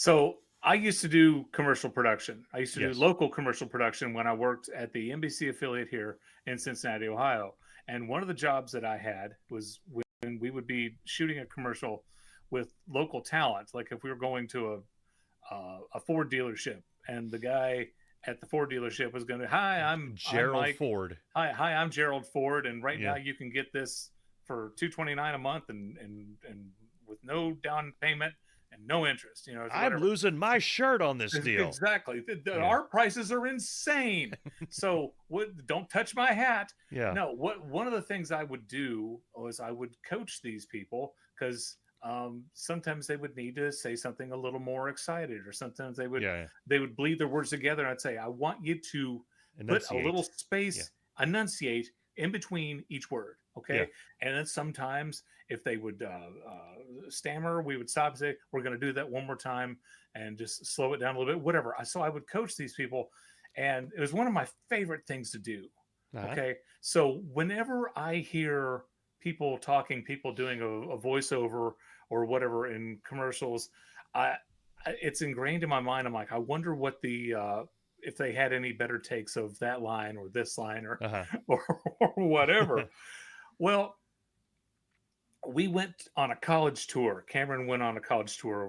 So I used to do commercial production. I used to do Yes. local commercial production when I worked at the NBC affiliate here in Cincinnati, Ohio. And one of the jobs that I had was when we would be shooting a commercial with local talent. Like if we were going to a Ford dealership, and the guy at the Ford dealership was going to, "Hi, I'm Gerald Mike. Ford. Hi, I'm Gerald Ford, and right now Yeah. you can get this for $229 a month, and with no down payment and no interest, I'm whatever." losing my shirt on this deal. Exactly. Yeah. Our prices are insane. So what? Don't touch my hat. Yeah. No. What? One of the things I would do was I would coach these people because sometimes they would need to say something a little more excited, or sometimes Yeah. they would bleed their words together. And I'd say, I want you to put a little Enunciate. Yeah. space, enunciate in between each word. Yeah. Okay. And then sometimes if they would stammer, we would stop and say, we're going to do that one more time and just slow it down a little bit, whatever. So I would coach these people, and it was one of my favorite things to do. Uh-huh. Okay. So whenever I hear people talking, people doing a voiceover or whatever in commercials, I, it's ingrained in my mind. I'm like, I wonder what if they had any better takes of that line or this line or, Uh-huh. or whatever. Well, we went on a college tour. Cameron went on a college tour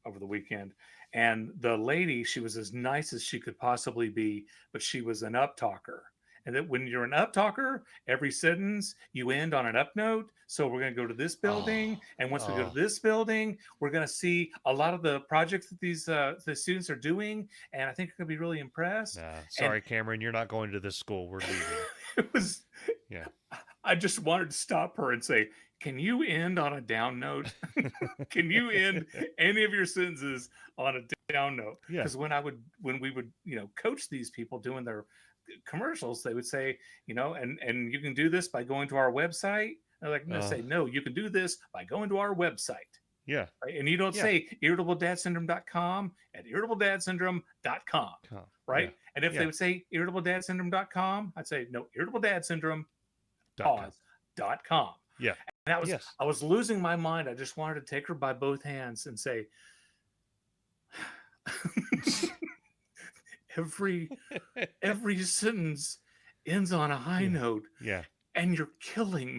over the weekend, and the lady, she was as nice as she could possibly be, but she was an up talker. And that when you're an up talker, every sentence you end on an up note. So we're going to go to this building, Oh. and once we go to Oh. this building, we're going to see a lot of the projects that the students are doing, and I think you're going to be really impressed. Nah. And Sorry, Cameron, you're not going to this school. We're leaving. it was Yeah. I just wanted to stop her and say, "Can you end on a down note? Can you end any of your sentences on a down note?" Yeah. Because when we would, coach these people doing their commercials, they would say, and you can do this by going to our website. They're like, no, Uh, say, no, you can do this by going to our website. yeah. Right? And you don't Yeah. say irritabledadsyndrome.com at irritabledadsyndrome.com. Yeah. Right. And if they Yeah. would say irritabledadsyndrome.com, I'd say, no, irritabledadsyndrome .com. pause.com. Yeah. And Yes. I was losing my mind. I just wanted to take her by both hands and say, every every sentence ends on a high Yeah. note, Yeah. and you're killing